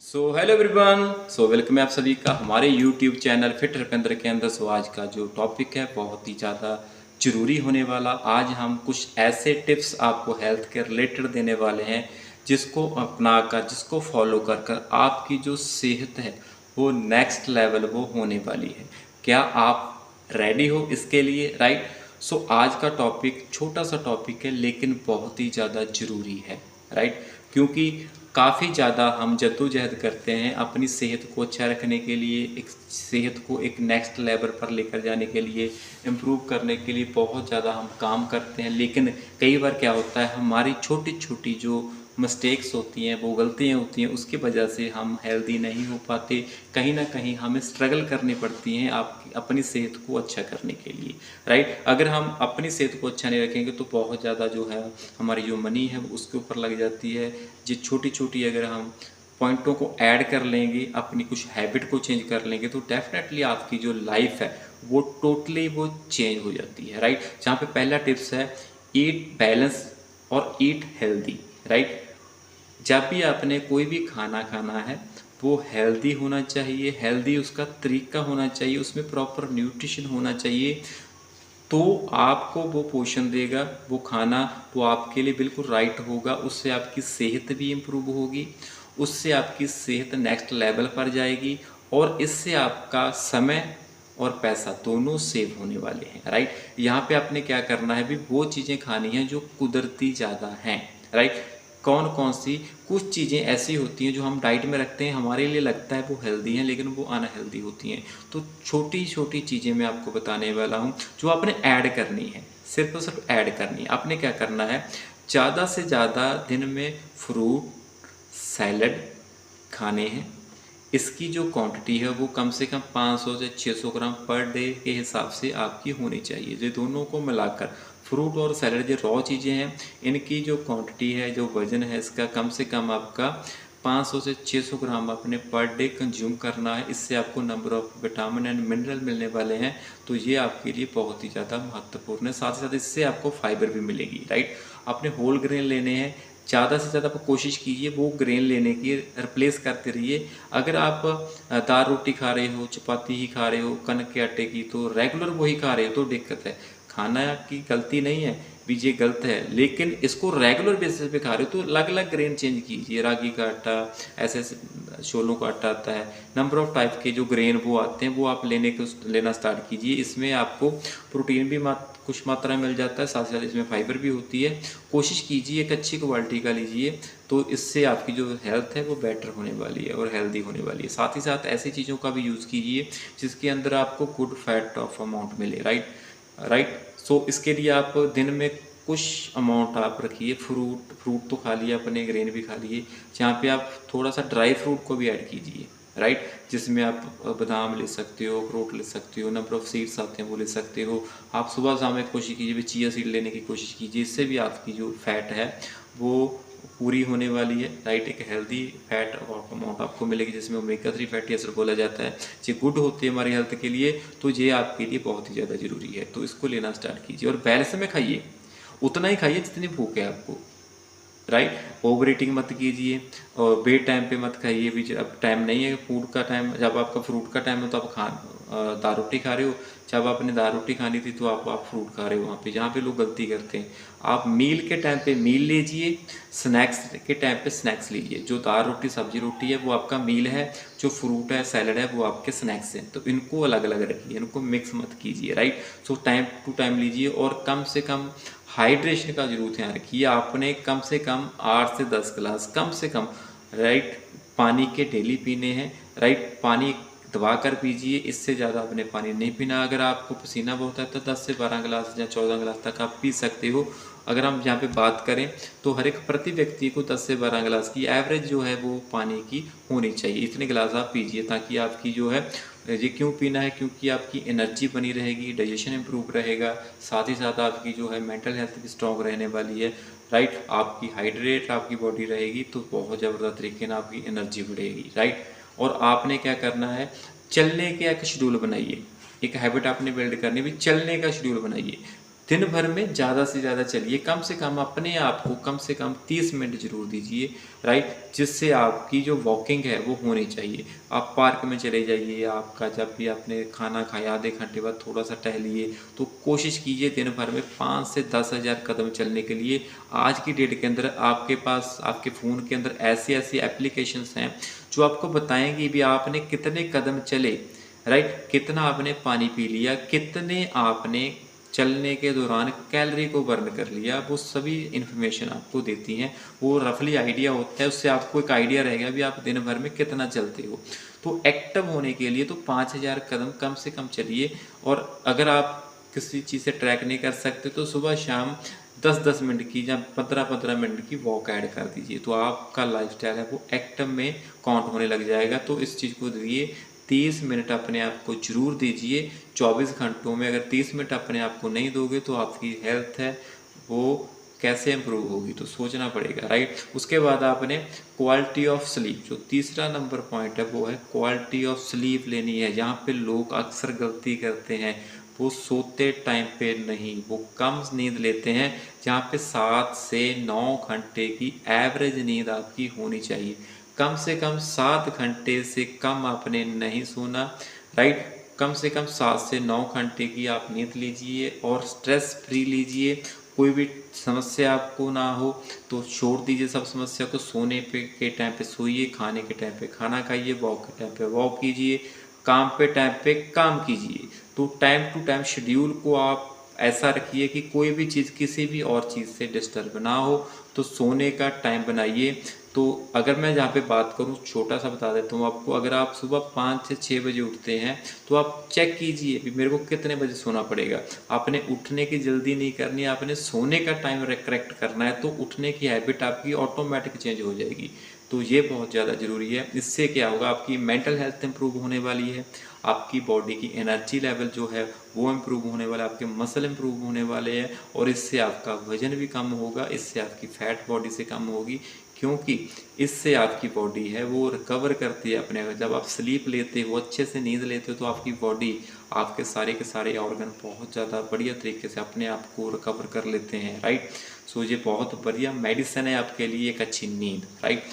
Hello everyone. Welcome है आप सभी का हमारे यूट्यूब चैनल फिट रविंद्र के अंदर। आज का जो टॉपिक है बहुत ही ज़्यादा ज़रूरी होने वाला। आज हम कुछ ऐसे टिप्स आपको हेल्थ के रिलेटेड देने वाले हैं जिसको अपना कर, जिसको फॉलो कर कर आपकी जो सेहत है वो नेक्स्ट लेवल वो होने वाली है। क्या आप रेडी हो इसके लिए? राइट। आज का टॉपिक छोटा सा टॉपिक है लेकिन बहुत ही ज़्यादा ज़रूरी है। राइट। क्योंकि काफ़ी ज़्यादा हम जद्दोजहद करते हैं अपनी सेहत को अच्छा रखने के लिए, एक सेहत को एक नेक्स्ट लेवल पर लेकर जाने के लिए, इम्प्रूव करने के लिए बहुत ज़्यादा हम काम करते हैं। लेकिन कई बार क्या होता है, हमारी छोटी छोटी जो मिस्टेक्स होती हैं, वो गलतियाँ होती हैं, उसकी वजह से हम हेल्दी नहीं हो पाते। कहीं ना कहीं हमें स्ट्रगल करनी पड़ती हैं आप अपनी सेहत को अच्छा करने के लिए। राइट। अगर हम अपनी सेहत को अच्छा नहीं रखेंगे तो बहुत ज़्यादा जो है हमारी जो मनी है वो उसके ऊपर लग जाती है। जी छोटी छोटी अगर हम पॉइंटों को ऐड कर लेंगे, अपनी कुछ हैबिट को चेंज कर लेंगे तो डेफिनेटली आपकी जो लाइफ है वो टोटली वो चेंज हो जाती है। राइट। जहाँ पे पहला टिप्स है ईट बैलेंस और ईट हेल्दी। राइट। जब भी आपने कोई भी खाना खाना है वो हेल्दी होना चाहिए, हेल्दी उसका तरीका होना चाहिए, उसमें प्रॉपर न्यूट्रिशन होना चाहिए। तो आपको वो पोषण देगा वो खाना, वो आपके लिए बिल्कुल राइट होगा। उससे आपकी सेहत भी इम्प्रूव होगी, उससे आपकी सेहत नेक्स्ट लेवल पर जाएगी और इससे आपका समय और पैसा दोनों सेव होने वाले हैं। राइट। यहाँ पे आपने क्या करना है भी, वो चीज़ें खानी हैं जो कुदरती ज़्यादा हैं। राइट। कौन कौन सी कुछ चीज़ें ऐसी होती हैं जो हम डाइट में रखते हैं, हमारे लिए लगता है वो हेल्दी हैं लेकिन वो अनहेल्दी होती हैं। तो छोटी छोटी चीज़ें मैं आपको बताने वाला हूँ जो आपने ऐड करनी है, सिर्फ और सिर्फ ऐड करनी है। आपने क्या करना है, ज़्यादा से ज़्यादा दिन में फ्रूट सैलड खाने हैं। इसकी जो क्वांटिटी है वो कम से कम 500 से 600 ग्राम पर डे के हिसाब से आपकी होनी चाहिए। ये दोनों को मिलाकर फ्रूट और सैलड जो रॉ चीज़ें हैं इनकी जो क्वांटिटी है, जो वज़न है इसका कम से कम आपका 500 से 600 ग्राम अपने पर डे कंज्यूम करना है। इससे आपको number of vitamin and mineral मिलने वाले हैं। तो ये आपके लिए बहुत ही ज़्यादा महत्वपूर्ण है। साथ ही साथ इससे आपको फाइबर भी मिलेगी। राइट। आपने होल ग्रेन लेने हैं, ज़्यादा से ज़्यादा आप कोशिश कीजिए वो ग्रेन लेने की, रिप्लेस करते रहिए। अगर आप दाल रोटी खा रहे हो, चपाती ही खा रहे हो कनक के आटे की, तो रेगुलर वही खा रहे हो तो दिक्कत है। खाना की गलती नहीं है भी, ये गलत है, लेकिन इसको रेगुलर बेसिस पे खा रहे हो तो अलग अलग ग्रेन चेंज कीजिए। रागी का आटा, ऐसे ऐसे छोलों का आटा आता है, नंबर ऑफ टाइप के जो ग्रेन वो आते हैं वो आप लेना स्टार्ट कीजिए। इसमें आपको प्रोटीन भी कुछ मात्रा में मिल जाता है, साथ साथ इसमें फाइबर भी होती है। कोशिश कीजिए एक अच्छी क्वालिटी का लीजिए, तो इससे आपकी जो हेल्थ है वो बेटर होने वाली है और हेल्दी होने वाली है। साथ ही साथ ऐसी चीज़ों का भी यूज़ कीजिए जिसके अंदर आपको गुड फैट ऑफ अमाउंट मिले। राइट। राइट। इसके लिए आप दिन में कुछ अमाउंट आप रखिए। फ्रूट तो खा लिए अपने, ग्रेन भी खा लिए, जहाँ पे आप थोड़ा सा ड्राई फ्रूट को भी ऐड कीजिए। राइट। जिसमें आप बादाम ले सकते हो, अखरोट ले सकते हो, नंबर ऑफ सीड्स आते हैं वो ले सकते हो। आप सुबह शाम एक कोशिश कीजिए भी चिया सीड लेने की कोशिश कीजिए। इससे भी आपकी जो फैट है वो पूरी होने वाली है। राइट। एक हेल्दी फैट अमाउंट आपको मिलेगी जिसमें ओमेगा 3 फैटी एसिड बोला जाता है। ये गुड होती है हमारी हेल्थ के लिए, तो ये आपके लिए बहुत ही ज़्यादा ज़रूरी है। तो इसको लेना स्टार्ट कीजिए और बैलेंस में खाइए, उतना ही खाइए जितनी भूख है आपको। राइट। ओवर ईटिंग मत कीजिए और बे टाइम पे मत खाइए भी। अब टाइम नहीं है फूड का टाइम, जब आपका फ्रूट का टाइम है तो आप दाल रोटी खा रहे हो, जब आपने दाल रोटी खानी थी तो आप फ्रूट खा रहे हो। वहाँ पे जहाँ पे लोग गलती करते हैं, आप मील के टाइम पे मील लीजिए, स्नैक्स के टाइम पे स्नैक्स लीजिए। जो दाल रोटी सब्जी रोटी है वो आपका मील है, जो फ्रूट है सैलड है वो आपके स्नैक्स हैं। तो इनको अलग अलग रखिए, इनको मिक्स मत कीजिए। राइट। टाइम टू टाइम लीजिए और कम से कम हाइड्रेशन का जरूर ध्यान रखिए। आपने कम से कम 8 से 10 गिलास कम से कम, राइट, पानी के डेली पीने हैं। राइट। पानी दबा कर पीजिए, इससे ज़्यादा आपने पानी नहीं पीना। अगर आपको पसीना बहुत है तो 10 से 12 गिलास या 14 गिलास तक आप पी सकते हो। अगर हम यहाँ पे बात करें तो हर एक प्रति व्यक्ति को 10 से 12 गिलास की एवरेज जो है वो पानी की होनी चाहिए। इतने गिलास आप पीजिए ताकि आपकी जो है, ये क्यों पीना है, क्योंकि आपकी एनर्जी बनी रहेगी, डाइजेशन इंप्रूव रहेगा, साथ ही साथ आपकी जो है मेंटल हेल्थ भी स्ट्रॉन्ग रहने वाली है। राइट। आपकी हाइड्रेट आपकी बॉडी रहेगी तो बहुत ज़बरदस्त तरीके से आपकी एनर्जी बढ़ेगी। राइट। और आपने क्या करना है, चलने का एक शेड्यूल बनाइए। एक हैबिट आपने बिल्ड करनी भी, चलने का शेड्यूल बनाइए। दिन भर में ज़्यादा से ज़्यादा चलिए, कम से कम अपने आप को कम से कम 30 मिनट ज़रूर दीजिए, राइट, जिससे आपकी जो वॉकिंग है वो होनी चाहिए। आप पार्क में चले जाइए, आपका जब भी आपने खाना खाया आधे घंटे बाद थोड़ा सा टहलिए, तो कोशिश कीजिए दिन भर में 5 से 10,000 कदम चलने के लिए। आज की डेट के अंदर आपके पास आपके फ़ोन के अंदर ऐसी ऐसी एप्लीकेशंस हैं जो आपको बताएंगी भी आपने कितने कदम चले, राइट, कितना आपने पानी पी लिया, कितने आपने चलने के दौरान कैलोरी को बर्न कर लिया, वो सभी इन्फॉर्मेशन आपको देती हैं। वो रफली आइडिया होता है, उससे आपको एक आइडिया रहेगा भी आप दिन भर में कितना चलते हो। तो एक्टिव होने के लिए तो 5,000 कदम कम से कम चलिए। और अगर आप किसी चीज़ से ट्रैक नहीं कर सकते तो सुबह शाम 10-10 मिनट की या 15-15 मिनट की वॉक ऐड कर दीजिए, तो आपका लाइफस्टाइल है वो एक्टिव में काउंट होने लग जाएगा। तो इस चीज़ को दिए 30 मिनट अपने आप को ज़रूर दीजिए 24 घंटों में। अगर 30 मिनट अपने आप को नहीं दोगे तो आपकी हेल्थ है वो कैसे इम्प्रूव होगी, तो सोचना पड़ेगा, राइट। उसके बाद आपने क्वालिटी ऑफ स्लीप, जो तीसरा नंबर पॉइंट है वो है क्वालिटी ऑफ स्लीप लेनी है। जहाँ पे लोग अक्सर गलती करते हैं वो सोते टाइम पे नहीं, वो कम नींद लेते हैं। जहाँ पे 7 से 9 घंटे की एवरेज नींद आपकी होनी चाहिए, कम से कम 7 घंटे से कम आपने नहीं सोना, राइट। कम से कम 7 से 9 घंटे की आप नींद लीजिए और स्ट्रेस फ्री लीजिए। कोई भी समस्या आपको ना हो तो छोड़ दीजिए सब समस्या को। सोने पे के टाइम पे सोइए, खाने के टाइम पे खाना खाइए, वॉक के टाइम पे वॉक कीजिए, काम पे टाइम पे काम कीजिए। तो टाइम टू टाइम शेड्यूल को आप ऐसा रखिए कि कोई भी चीज़ किसी भी और चीज़ से डिस्टर्ब ना हो। तो सोने का टाइम बनाइए। तो अगर मैं जहाँ पे बात करूँ, छोटा सा बता देता हूँ आपको, अगर आप सुबह 5 से 6 बजे उठते हैं तो आप चेक कीजिए कि मेरे को कितने बजे सोना पड़ेगा। आपने उठने की जल्दी नहीं करनी है, आपने सोने का टाइम करेक्ट करना है, तो उठने की हैबिट आपकी ऑटोमेटिक चेंज हो जाएगी। तो ये बहुत ज़्यादा ज़रूरी है। इससे क्या होगा, आपकी मेंटल हेल्थ इंप्रूव होने वाली है, आपकी बॉडी की एनर्जी लेवल जो है वो इम्प्रूव होने वाला है, आपके मसल इम्प्रूव होने वाले हैं, और इससे आपका वजन भी कम होगा, इससे आपकी फैट बॉडी से कम होगी। क्योंकि इससे आपकी बॉडी है वो रिकवर करती है अपने। जब आप स्लीप लेते हो, अच्छे से नींद लेते हो, तो आपकी बॉडी, आपके सारे के सारे ऑर्गन बहुत ज़्यादा बढ़िया तरीके से अपने आप को रिकवर कर लेते हैं, राइट। सो ये बहुत बढ़िया मेडिसिन है आपके लिए, एक अच्छी नींद, राइट।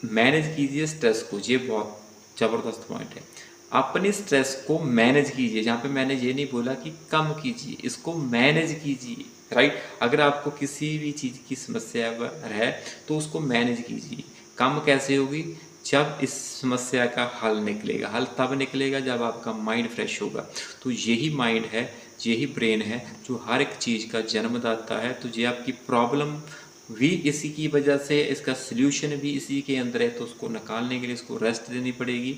मैनेज कीजिए स्ट्रेस को, ये बहुत ज़बरदस्त पॉइंट है। अपनी स्ट्रेस को मैनेज कीजिए। जहाँ पे मैंने ये नहीं बोला कि कम कीजिए, इसको मैनेज कीजिए, राइट। अगर आपको किसी भी चीज़ की समस्या है तो उसको मैनेज कीजिए। कम कैसे होगी, जब इस समस्या का हल निकलेगा। हल तब निकलेगा जब आपका माइंड फ्रेश होगा। तो यही माइंड है, यही ब्रेन है जो हर एक चीज़ का जन्मदाता है। तो ये आपकी प्रॉब्लम भी इसी की वजह से, इसका सल्यूशन भी इसी के अंदर है। तो उसको निकालने के लिए इसको रेस्ट देनी पड़ेगी।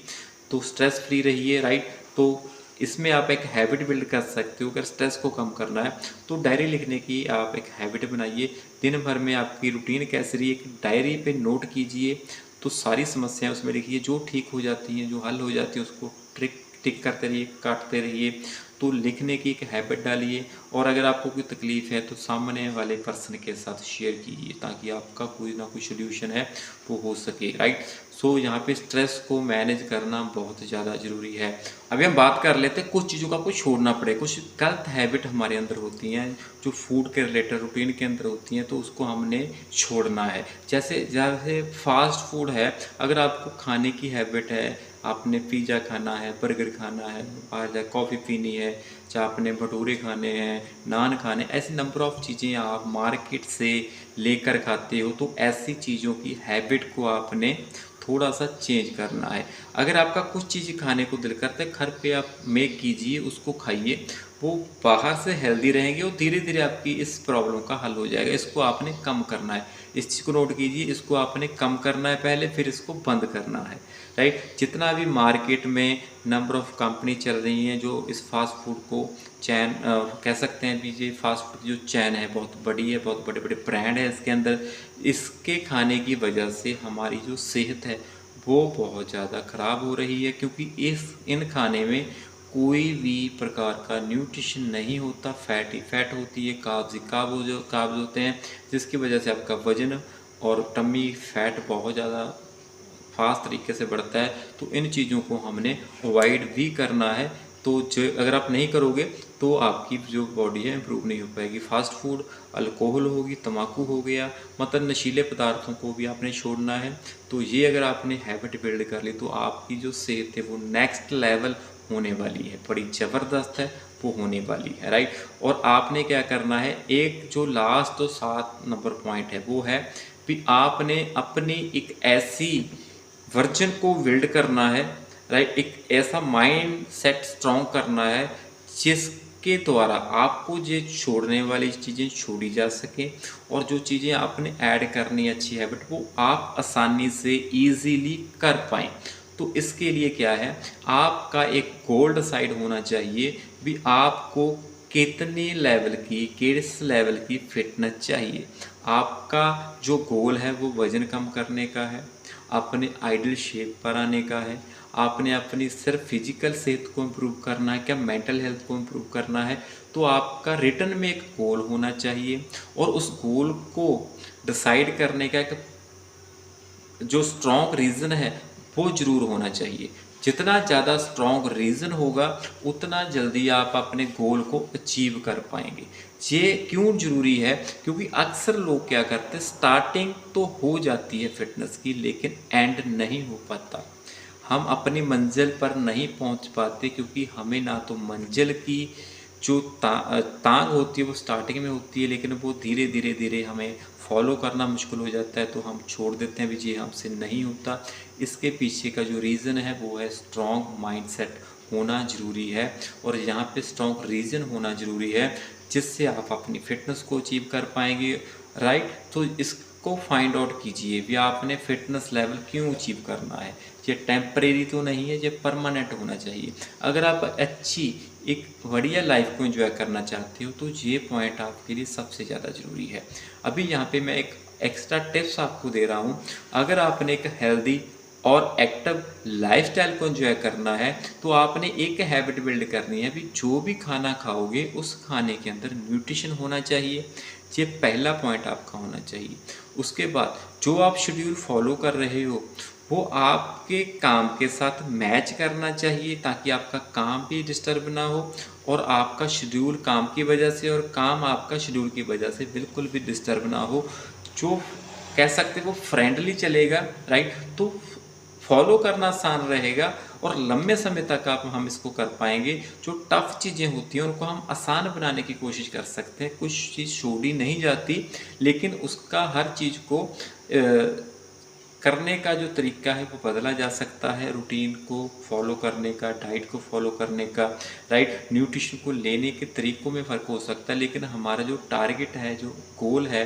तो स्ट्रेस फ्री रहिए, राइट। तो इसमें आप एक हैबिट बिल्ड कर सकते हो। अगर स्ट्रेस को कम करना है तो डायरी लिखने की आप एक हैबिट बनाइए। दिन भर में आपकी रूटीन कैसी रही, एक डायरी पे नोट कीजिए। तो सारी समस्याएं उसमें लिखिए, जो ठीक हो जाती हैं, जो हल हो जाती है, उसको टिक करते रहिए, काटते रहिए। तो लिखने की एक हैबिट डालिए। और अगर आपको कोई तकलीफ़ है तो सामने वाले पर्सन के साथ शेयर कीजिए, ताकि आपका कोई ना कोई सोल्यूशन है वो हो सके, राइट। सो यहाँ पे स्ट्रेस को मैनेज करना बहुत ज़्यादा ज़रूरी है। अभी हम बात कर लेते हैं कुछ चीज़ों का आपको छोड़ना पड़े। कुछ गलत हैबिट हमारे अंदर होती हैं जो फूड के रिलेटेड रूटीन के अंदर होती हैं, तो उसको हमने छोड़ना है। जैसे फास्ट फूड है, अगर आपको खाने की हैबिट है, आपने पिज़्ज़ा खाना है, बर्गर खाना है, बाहर जा कॉफ़ी पीनी है, चाहे आपने भटूरे खाने हैं, नान खाने, ऐसी नंबर ऑफ़ चीज़ें आप मार्केट से लेकर खाते हो। तो ऐसी चीज़ों की हैबिट को आपने थोड़ा सा चेंज करना है। अगर आपका कुछ चीज़ खाने को दिल करता है, घर पे आप मेक कीजिए, उसको खाइए। वो बाहर से हेल्दी रहेंगे और धीरे धीरे आपकी इस प्रॉब्लम का हल हो जाएगा। इसको आपने कम करना है, इस चीज़ को नोट कीजिए। इसको आपने कम करना है पहले, फिर इसको बंद करना है, राइट। जितना भी मार्केट में नंबर ऑफ़ कंपनी चल रही हैं जो इस फास्ट फूड को चैन कह सकते हैं भी, ये फास्ट फूड जो चैन है बहुत बड़ी है, बहुत बड़े बड़े ब्रांड है इसके अंदर। इसके खाने की वजह से हमारी जो सेहत है वो बहुत ज़्यादा ख़राब हो रही है, क्योंकि इन खाने में कोई भी प्रकार का न्यूट्रिशन नहीं होता। फैट ही फैट होती है, काब्स होते हैं, जिसकी वजह से आपका वजन और टमी फैट बहुत ज़्यादा फास्ट तरीके से बढ़ता है। तो इन चीज़ों को हमने अवॉइड भी करना है। तो जो अगर आप नहीं करोगे तो आपकी जो बॉडी है इम्प्रूव नहीं हो पाएगी। फास्ट फूड, अल्कोहल होगी, तम्बाकू हो गया, मतलब नशीले पदार्थों को भी आपने छोड़ना है। तो ये अगर आपने हैबिट बिल्ड कर ली तो आपकी जो सेहत है वो नेक्स्ट लेवल होने वाली है, बड़ी ज़बरदस्त है, वो होने वाली है, राइट। और आपने क्या करना है, एक जो लास्ट तो 7 नंबर पॉइंट है वो है कि आपने अपनी एक ऐसी वर्जन को बिल्ड करना है, राइट। एक ऐसा माइंड सेट स्ट्रॉन्ग करना है जिसके द्वारा आपको ये छोड़ने वाली चीज़ें छोड़ी जा सकें और जो चीज़ें आपने ऐड करनी है अच्छी हैबिट वो आप आसानी से ईजीली कर पाएँ। तो इसके लिए क्या है, आपका एक गोल डिसाइड होना चाहिए भी आपको कितने लेवल की, किस लेवल की फिटनेस चाहिए। आपका जो गोल है वो वज़न कम करने का है, अपने आइडियल शेप पर आने का है, आपने अपनी सिर्फ फिजिकल सेहत को इम्प्रूव करना है क्या मेंटल हेल्थ को इम्प्रूव करना है। तो आपका रिटर्न में एक गोल होना चाहिए और उस गोल को डिसाइड करने का एक जो स्ट्रॉन्ग रीज़न है वो ज़रूर होना चाहिए। जितना ज़्यादा स्ट्रॉन्ग रीज़न होगा उतना जल्दी आप अपने गोल को अचीव कर पाएंगे। ये क्यों ज़रूरी है, क्योंकि अक्सर लोग क्या करते हैं, स्टार्टिंग तो हो जाती है फिटनेस की लेकिन एंड नहीं हो पाता। हम अपनी मंजिल पर नहीं पहुंच पाते क्योंकि हमें ना तो मंजिल की जो तांग होती है वो स्टार्टिंग में होती है, लेकिन वो धीरे धीरे धीरे हमें फॉलो करना मुश्किल हो जाता है तो हम छोड़ देते हैं भी जी हमसे नहीं होता। इसके पीछे का जो रीज़न है वो है स्ट्रॉन्ग माइंडसेट होना ज़रूरी है और यहाँ पे स्ट्रॉन्ग रीज़न होना ज़रूरी है जिससे आप अपनी फिटनेस को अचीव कर पाएंगे, राइट। तो इसको फाइंड आउट कीजिए भी आपने फिटनेस लेवल क्यों अचीव करना है। ये टेम्परेरी तो नहीं है, ये परमानेंट होना चाहिए। अगर आप अच्छी एक बढ़िया लाइफ को एंजॉय करना चाहते हो तो ये पॉइंट आपके लिए सबसे ज़्यादा ज़रूरी है। अभी यहाँ पे मैं एक एक्स्ट्रा टिप्स आपको दे रहा हूँ। अगर आपने एक हेल्दी और एक्टिव लाइफस्टाइल को एंजॉय करना है तो आपने एक हैबिट बिल्ड करनी है भी जो भी खाना खाओगे उस खाने के अंदर न्यूट्रिशन होना चाहिए। ये पहला पॉइंट आपका होना चाहिए। उसके बाद जो आप शेड्यूल फॉलो कर रहे हो वो आपके काम के साथ मैच करना चाहिए ताकि आपका काम भी डिस्टर्ब ना हो और आपका शेड्यूल काम की वजह से और काम आपका शेड्यूल की वजह से बिल्कुल भी डिस्टर्ब ना हो। जो कह सकते वो फ्रेंडली चलेगा, राइट। तो फॉलो करना आसान रहेगा और लंबे समय तक हम इसको कर पाएंगे। जो टफ चीज़ें होती हैं उनको हम आसान बनाने की कोशिश कर सकते हैं। कुछ चीज़ छोड़ी नहीं जाती लेकिन उसका हर चीज़ को करने का जो तरीका है वो बदला जा सकता है। रूटीन को फॉलो करने का, डाइट को फॉलो करने का, राइट, न्यूट्रिशन को लेने के तरीक़ों में फ़र्क हो सकता है लेकिन हमारा जो टारगेट है, जो गोल है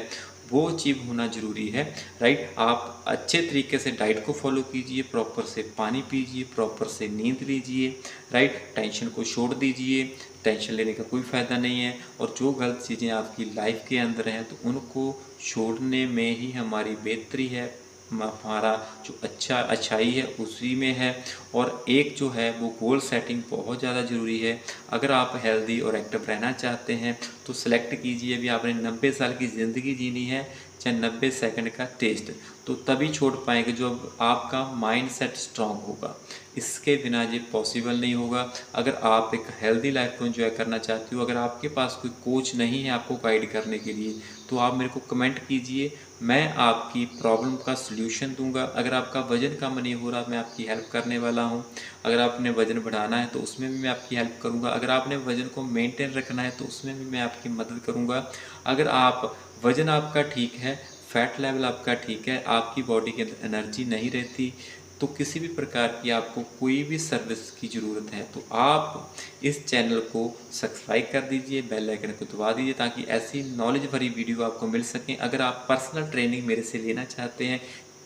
वो अचीव होना ज़रूरी है, राइट। आप अच्छे तरीके से डाइट को फॉलो कीजिए, प्रॉपर से पानी पीजिए, प्रॉपर से नींद लीजिए, राइट। टेंशन को छोड़ दीजिए, टेंशन लेने का कोई फ़ायदा नहीं है और जो गलत चीज़ें आपकी लाइफ के अंदर हैं तो उनको छोड़ने में ही हमारी बेहतरी है, हमारा जो अच्छाई है उसी में है। और एक जो है वो गोल सेटिंग बहुत ज़्यादा ज़रूरी है। अगर आप हेल्दी और एक्टिव रहना चाहते हैं तो सिलेक्ट कीजिए भी आपने 90 साल की ज़िंदगी जीनी है चाहे 90 सेकंड का टेस्ट, तो तभी छोड़ पाएंगे जब आपका माइंड सेट स्ट्रॉन्ग होगा। इसके बिना ये पॉसिबल नहीं होगा। अगर आप एक हेल्दी लाइफ को एंजॉय करना चाहते हो, अगर आपके पास कोई कोच नहीं है आपको गाइड करने के लिए तो आप मेरे को कमेंट कीजिए, मैं आपकी प्रॉब्लम का सल्यूशन दूंगा। अगर आपका वज़न कम नहीं हो रहा मैं आपकी हेल्प करने वाला हूं। अगर आपने वज़न बढ़ाना है तो उसमें भी मैं आपकी हेल्प करूंगा। अगर आपने वज़न को मेंटेन रखना है तो उसमें भी मैं आपकी मदद करूंगा। अगर आप वज़न आपका ठीक है, फैट लेवल आपका ठीक है, आपकी बॉडी के अंदर एनर्जी नहीं रहती तो किसी भी प्रकार की आपको कोई भी सर्विस की ज़रूरत है तो आप इस चैनल को सब्सक्राइब कर दीजिए, बेल आइकन को दबा दीजिए ताकि ऐसी नॉलेज भरी वीडियो आपको मिल सकें। अगर आप पर्सनल ट्रेनिंग मेरे से लेना चाहते हैं,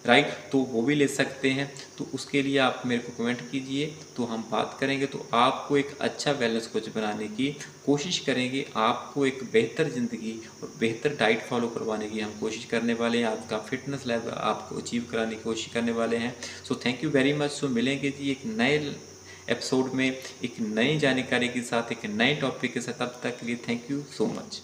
राइट, तो वो भी ले सकते हैं। तो उसके लिए आप मेरे को कमेंट कीजिए तो हम बात करेंगे। तो आपको एक अच्छा बैलेंस कोच बनाने की कोशिश करेंगे, आपको एक बेहतर ज़िंदगी और बेहतर डाइट फॉलो करवाने की हम कोशिश करने वाले हैं। आपका फिटनेस लेवल आपको अचीव कराने की कोशिश करने वाले हैं। So thank you very much. So मिलेंगे जी एक नए एपिसोड में एक नई जानकारी के साथ, एक नए टॉपिक के साथ। तब तक के लिए थैंक यू सो मच।